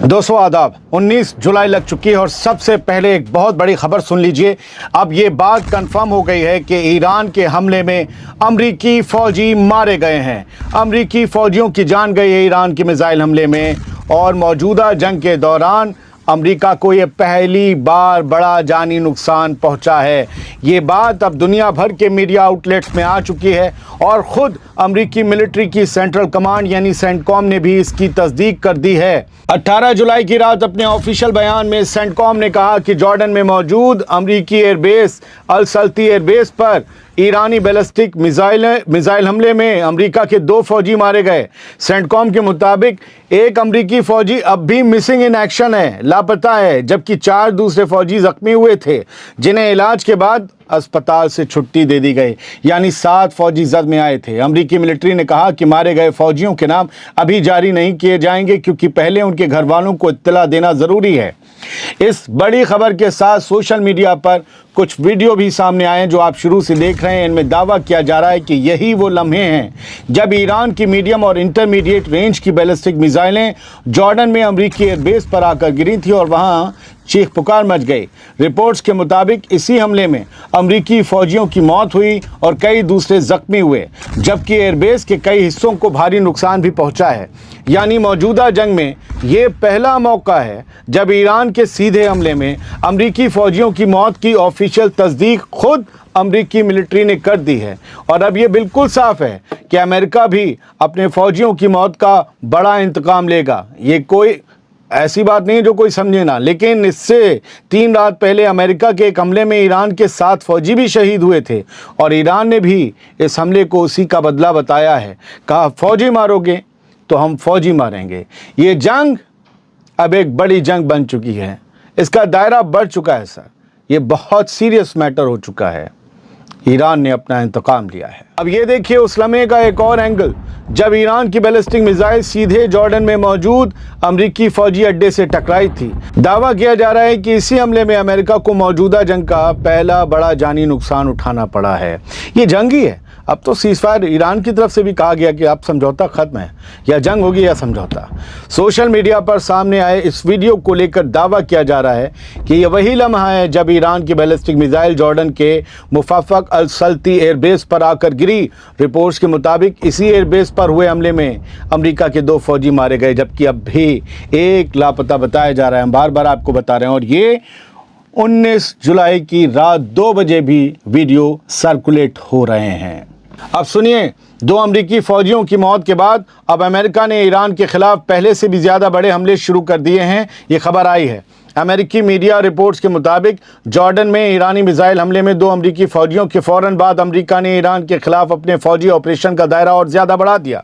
दोस्तों आदाब। 19 जुलाई लग चुकी है और सबसे पहले एक बहुत बड़ी खबर सुन लीजिए। अब ये बात कंफर्म हो गई है कि ईरान के हमले में अमरीकी फौजी मारे गए हैं। अमरीकी फौजियों की जान गई है ईरान के मिसाइल हमले में और मौजूदा जंग के दौरान अमेरिका को ये पहली बार बड़ा जानी नुकसान पहुंचा है। ये बात अब दुनिया भर के मीडिया आउटलेट्स में आ चुकी है और ख़ुद अमेरिकी मिलिट्री की सेंट्रल कमांड यानी सेंटकॉम ने भी इसकी तस्दीक कर दी है। 18 जुलाई की रात अपने ऑफिशियल बयान में सेंटकॉम ने कहा कि जॉर्डन में मौजूद अमेरिकी एयरबेस अल सल्ती एयरबेस पर ईरानी बैलिस्टिक मिसाइल हमले में अमेरिका के 2 फौजी मारे गए। सेंटकॉम के मुताबिक एक अमेरिकी फौजी अब भी मिसिंग इन एक्शन है, लापता है, जबकि 4 दूसरे फौजी जख्मी हुए थे जिन्हें इलाज के बाद अस्पताल से छुट्टी दे दी गई। यानी 7 फौजी जद में आए थे। अमेरिकी मिलिट्री ने कहा कि मारे गए फौजियों के नाम अभी जारी नहीं किए जाएंगे क्योंकि पहले उनके घर वालों को इत्तला देना ज़रूरी है। इस बड़ी खबर के साथ सोशल मीडिया पर कुछ वीडियो भी सामने आए हैं जो आप शुरू से देख रहे हैं। इनमें दावा किया जा रहा है कि यही वो लम्हे हैं जब ईरान की मीडियम और इंटरमीडिएट रेंज की बैलिस्टिक मिसाइलें जॉर्डन में अमेरिकी एयरबेस पर आकर गिरी थी और वहां चीख पुकार मच गई। रिपोर्ट्स के मुताबिक इसी हमले में अमेरिकी फौजियों की मौत हुई और कई दूसरे जख्मी हुए, जबकि एयरबेस के कई हिस्सों को भारी नुकसान भी पहुंचा है। यानी मौजूदा जंग में ये पहला मौका है जब ईरान के सीधे हमले में अमेरिकी फौजियों की मौत की ऑफिशियल तस्दीक खुद अमेरिकी मिलिट्री ने कर दी है। और अब ये बिल्कुल साफ है कि अमेरिका भी अपने फौजियों की मौत का बड़ा इंतकाम लेगा। ये कोई ऐसी बात नहीं है जो कोई समझे ना, लेकिन इससे 3 रात पहले अमेरिका के एक हमले में ईरान के 7 फौजी भी शहीद हुए थे और ईरान ने भी इस हमले को उसी का बदला बताया है। कहा फौजी मारोगे तो हम फौजी मारेंगे। ये जंग अब एक बड़ी जंग बन चुकी है, इसका दायरा बढ़ चुका है सर। ये बहुत सीरियस मैटर हो चुका है। ईरान ने अपना इंतकाम लिया है। अब ये देखिए उस लम्हे का एक और एंगल जब ईरान की बैलिस्टिक मिसाइल सीधे जॉर्डन में मौजूद अमेरिकी फौजी अड्डे से टकराई थी। दावा किया जा रहा है कि इसी हमले में अमेरिका को मौजूदा जंग का पहला बड़ा जानी नुकसान उठाना पड़ा है। ये जंग ही है। अब तो सीज़फायर ईरान की तरफ से भी कहा गया कि अब समझौता ख़त्म है, या जंग होगी या समझौता। सोशल मीडिया पर सामने आए इस वीडियो को लेकर दावा किया जा रहा है कि यह वही लम्हा है जब ईरान की बैलिस्टिक मिसाइल जॉर्डन के मुफाफक अल सल्ती एयरबेस पर आकर गिरी। रिपोर्ट्स के मुताबिक इसी एयरबेस पर हुए हमले में अमेरिका के 2 फौजी मारे गए, जबकि अब भी एक लापता बताया जा रहा है। हम बार बार आपको बता रहे हैं और ये 19 जुलाई की रात 2 बजे भी वीडियो सर्कुलेट हो रहे हैं। अब सुनिए, 2 अमेरिकी फौजियों की मौत के बाद अब अमेरिका ने ईरान के खिलाफ पहले से भी ज़्यादा बड़े हमले शुरू कर दिए हैं। ये खबर आई है अमेरिकी मीडिया रिपोर्ट्स के मुताबिक जॉर्डन में ईरानी मिसाइल हमले में 2 अमेरिकी फौजियों के फ़ौरन बाद अमेरिका ने ईरान के खिलाफ अपने फौजी ऑपरेशन का दायरा और ज़्यादा बढ़ा दिया।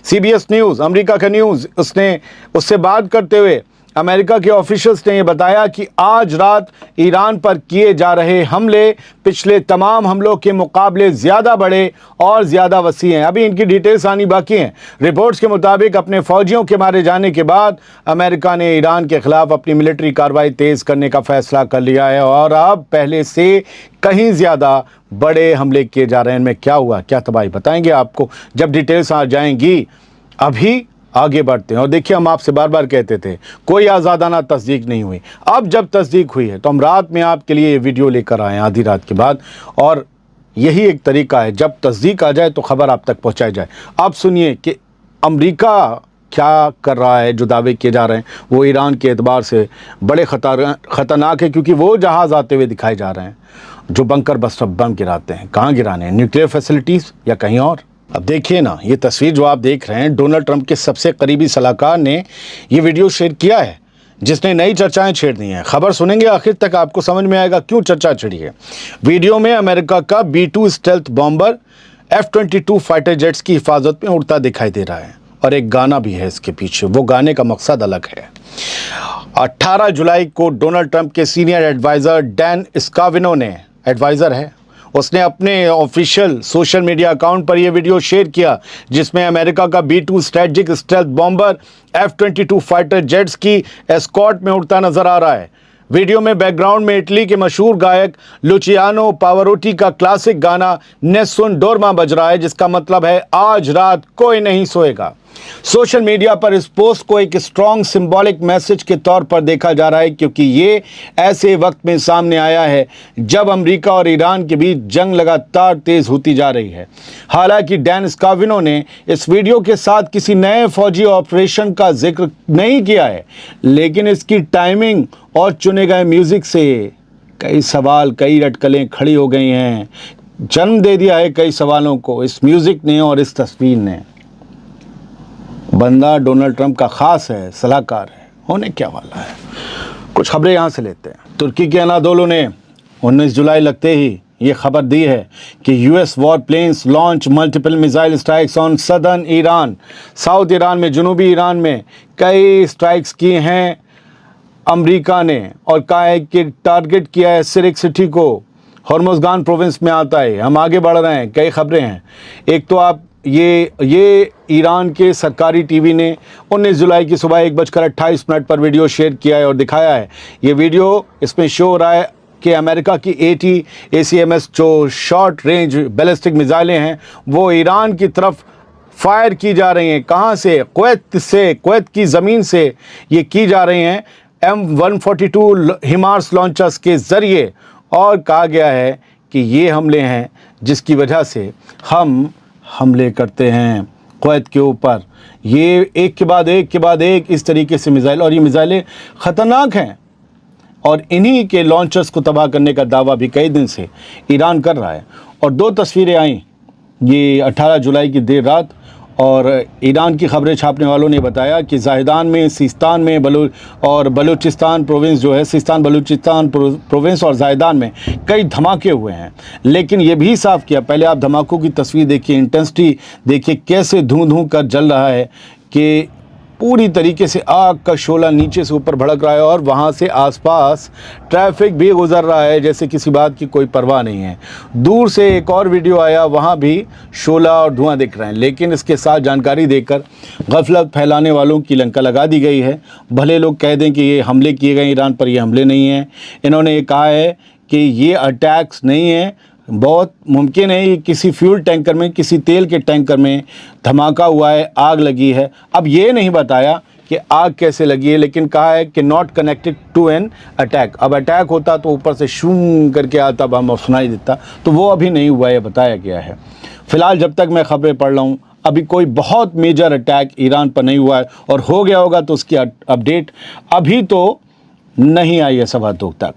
CBS न्यूज़, अमेरिका का न्यूज़, उससे बात करते हुए अमेरिका के ऑफिशियल्स ने यह बताया कि आज रात ईरान पर किए जा रहे हमले पिछले तमाम हमलों के मुकाबले ज़्यादा बड़े और ज़्यादा वसी हैं। अभी इनकी डिटेल्स आनी बाकी हैं। रिपोर्ट्स के मुताबिक अपने फौजियों के मारे जाने के बाद अमेरिका ने ईरान के ख़िलाफ़ अपनी मिलिट्री कार्रवाई तेज़ करने का फ़ैसला कर लिया है और अब पहले से कहीं ज़्यादा बड़े हमले किए जा रहे हैं। इनमें क्या हुआ, क्या तबाही, बताएंगे आपको जब डिटेल्स आ जाएंगी। अभी आगे बढ़ते हैं और देखिए, हम आपसे बार बार कहते थे कोई आज़ादाना तस्दीक नहीं हुई। अब जब तस्दीक हुई है तो हम रात में आपके लिए ये वीडियो लेकर आए आधी रात के बाद, और यही एक तरीका है, जब तस्दीक आ जाए तो ख़बर आप तक पहुंचाई जाए। अब सुनिए कि अमेरिका क्या कर रहा है। जो दावे किए जा रहे हैं वो ईरान के एतबार से बड़े ख़तरनाक है क्योंकि वो जहाज़ आते हुए दिखाए जा रहे हैं जो बंकर बस्टर बम गिराते हैं। कहाँ गिराने हैं, न्यूक्लियर फैसिलिटीज़ या कहीं और। अब देखिए ना, ये तस्वीर जो आप देख रहे हैं, डोनाल्ड ट्रंप के सबसे करीबी सलाहकार ने ये वीडियो शेयर किया है जिसने नई चर्चाएं छेड़ दी हैं। खबर सुनेंगे आखिर तक, आपको समझ में आएगा क्यों चर्चा छिड़ी है। वीडियो में अमेरिका का B-2 stealth bomber F-22 fighter jets की हिफाजत में उड़ता दिखाई दे रहा है और एक गाना भी है इसके पीछे। वो गाने का मकसद अलग है। 18 जुलाई को डोनाल्ड ट्रंप के सीनियर एडवाइज़र डैन स्काविनो ने, एडवाइज़र है, उसने अपने ऑफिशियल सोशल मीडिया अकाउंट पर यह वीडियो शेयर किया जिसमें अमेरिका का B-2 strategic stealth bomber F-22 fighter jets की एस्कॉर्ट में उड़ता नजर आ रहा है। वीडियो में बैकग्राउंड में इटली के मशहूर गायक लुचियानो पावरोटी का क्लासिक गाना नेस्सून डोर्मा बज रहा है जिसका मतलब है आज रात कोई नहीं सोएगा। सोशल मीडिया पर इस पोस्ट को एक स्ट्रॉन्ग सिंबॉलिक मैसेज के तौर पर देखा जा रहा है, क्योंकि ये ऐसे वक्त में सामने आया है जब अमेरिका और ईरान के बीच जंग लगातार तेज होती जा रही है। हालांकि डैन स्काविनो ने इस वीडियो के साथ किसी नए फौजी ऑपरेशन का जिक्र नहीं किया है, लेकिन इसकी टाइमिंग और चुने गए म्यूजिक से कई सवाल, कई अटकलें खड़ी हो गई हैं। जन्म दे दिया है कई सवालों को इस म्यूजिक ने और इस तस्वीर ने। बंदा डोनाल्ड ट्रंप का खास है, सलाहकार है, होने क्या वाला है। कुछ खबरें यहाँ से लेते हैं। तुर्की के अनादोलू ने 19 जुलाई लगते ही ये खबर दी है कि US war planes launch multiple missile strikes on southern Iran. South Iran में, जनूबी ईरान में कई स्ट्राइक्स की हैं अमेरिका ने, और कहा है कि टारगेट किया है सिरिक सिटी को, हॉर्मुज़गान प्रोविंस में आता है। हम आगे बढ़ रहे हैं, कई खबरें हैं। एक तो आप ये ईरान के सरकारी टीवी ने 19 जुलाई की सुबह 1:28 पर वीडियो शेयर किया है और दिखाया है। ये वीडियो, इसमें शो हो रहा है कि अमेरिका की 80 ACMS जो शॉर्ट रेंज बैलिस्टिक मिसाइलें हैं वो ईरान की तरफ फायर की जा रही हैं। कहाँ से? कुवैत की ज़मीन से ये की जा रही हैं M142 हिमार्स लॉन्चर्स के ज़रिए। और कहा गया है कि ये हमले हैं जिसकी वजह से हम हमले करते हैं कुवैत के ऊपर। ये एक के बाद एक इस तरीके से मिसाइल, और ये मिसाइलें ख़तरनाक हैं, और इन्हीं के लॉन्चर्स को तबाह करने का दावा भी कई दिन से ईरान कर रहा है। और दो तस्वीरें आई ये 18 जुलाई की देर रात, और ईरान की खबरें छापने वालों ने बताया कि जाहिदान में, सिस्तान में बलूचिस्तान प्रोविंस जो है, सिस्तान बलूचिस्तान प्रोविंस और जाहिदान में कई धमाके हुए हैं। लेकिन ये भी साफ किया, पहले आप धमाकों की तस्वीर देखिए, इंटेंसिटी देखिए, कैसे धूं धूं कर जल रहा है कि पूरी तरीके से आग का शोला नीचे से ऊपर भड़क रहा है, और वहाँ से आसपास ट्रैफिक भी गुजर रहा है जैसे किसी बात की कोई परवाह नहीं है। दूर से एक और वीडियो आया, वहाँ भी शोला और धुआं दिख रहे हैं, लेकिन इसके साथ जानकारी देकर गफलत फैलाने वालों की लंका लगा दी गई है। भले लोग कह दें कि ये हमले किए गए ईरान पर, ये हमले नहीं हैं। इन्होंने ये कहा है कि ये अटैक्स नहीं है, बहुत मुमकिन है ये किसी फ्यूल टैंकर में, किसी तेल के टैंकर में धमाका हुआ है, आग लगी है। अब ये नहीं बताया कि आग कैसे लगी है, लेकिन कहा है कि not connected to an attack. अब अटैक होता तो ऊपर से शूं करके आता, बम सुनाई देता, तो वो अभी नहीं हुआ है, बताया गया है। फिलहाल जब तक मैं खबरें पढ़ रहा हूँ अभी कोई बहुत मेजर अटैक ईरान पर नहीं हुआ है, और हो गया होगा तो उसकी अपडेट अभी तो नहीं आई है सवा दो तक।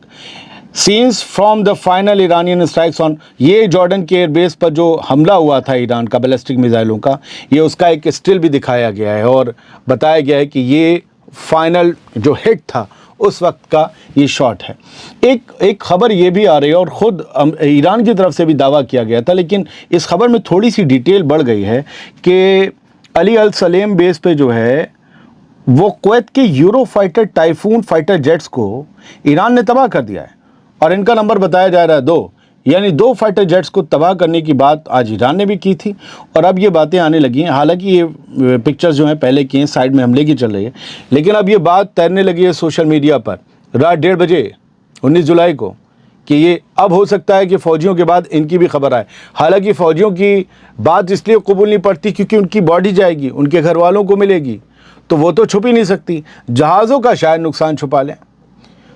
Scenes from the final Iranian strikes on, ये जॉर्डन के एयरबेस पर जो हमला हुआ था ईरान का बैलिस्टिक मिसाइलों का, ये उसका एक स्टिल भी दिखाया गया है, और बताया गया है कि ये फाइनल जो हिट था उस वक्त का ये शॉट है। एक खबर ये भी आ रही है, और ख़ुद ईरान की तरफ से भी दावा किया गया था, लेकिन इस खबर में थोड़ी सी डिटेल बढ़ गई है कि अली अल सलेम बेस पे जो है वो कुवैत के euro fighter typhoon fighter jets को ईरान ने तबाह कर दिया है, और इनका नंबर बताया जा रहा है 2, यानी 2 फाइटर जेट्स को तबाह करने की बात आज ईरान ने भी की थी, और अब ये बातें आने लगी हैं। हालांकि ये पिक्चर्स जो हैं पहले की हैं, साइड में हमले की चल रही है, लेकिन अब ये बात तैरने लगी है सोशल मीडिया पर रात 1:30 बजे 19 जुलाई को कि ये अब हो सकता है कि फ़ौजियों के बाद इनकी भी खबर आए। हालांकि फ़ौजियों की बात इसलिए कबूल नहीं पड़ती क्योंकि उनकी बॉडी जाएगी, उनके घर वालों को मिलेगी, तो वो तो छुप ही नहीं सकती। जहाज़ों का शायद नुकसान छुपा लें।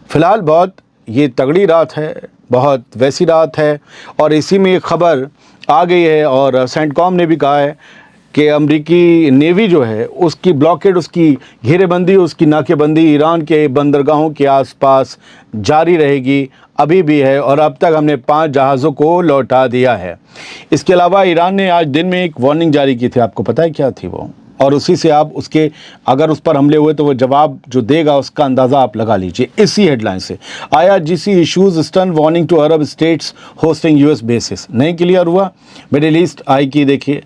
फ़िलहाल बहुत ये तगड़ी रात है, बहुत वैसी रात है, और इसी में एक खबर आ गई है, और सेंटकॉम ने भी कहा है कि अमेरिकी नेवी जो है उसकी ब्लॉकेड, उसकी घेरेबंदी, उसकी नाकेबंदी ईरान के बंदरगाहों के आसपास जारी रहेगी, अभी भी है, और अब तक हमने 5 जहाज़ों को लौटा दिया है। इसके अलावा ईरान ने आज दिन में एक वार्निंग जारी की थी, आपको पता है क्या थी वो? और उसी से आप उसके, अगर उस पर हमले हुए तो वो जवाब जो देगा उसका अंदाज़ा आप लगा लीजिए। इसी हेडलाइन से IRGC issues stern warning to Arab states hosting US bases. नहीं क्लियर हुआ? मिडिल ईस्ट आई की देखिए,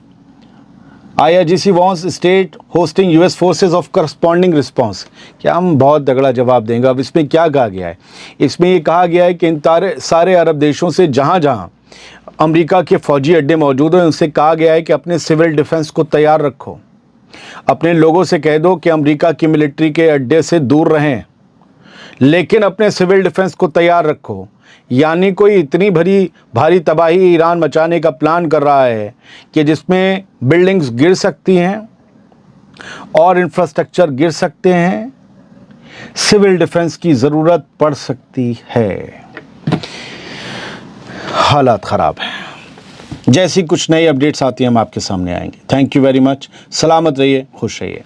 IRGC warns state hosting US forces of corresponding response. क्या हम बहुत तगड़ा जवाब देंगे। अब इसमें क्या कहा गया है? इसमें ये कहा गया है कि इन सारे अरब देशों से जहाँ जहाँ अमेरिका के फ़ौजी अड्डे मौजूद हैं उनसे कहा गया है कि अपने सिविल डिफेंस को तैयार रखो, अपने लोगों से कह दो कि अमेरिका की मिलिट्री के अड्डे से दूर रहें, लेकिन अपने सिविल डिफेंस को तैयार रखो। यानी कोई इतनी भारी तबाही ईरान मचाने का प्लान कर रहा है कि जिसमें बिल्डिंग्स गिर सकती हैं, और इंफ्रास्ट्रक्चर गिर सकते हैं, सिविल डिफेंस की ज़रूरत पड़ सकती है। हालात ख़राब हैं। जैसी कुछ नई अपडेट्स आती हैं हम आपके सामने आएंगे। Thank you very much. सलामत रहिए, खुश रहिए।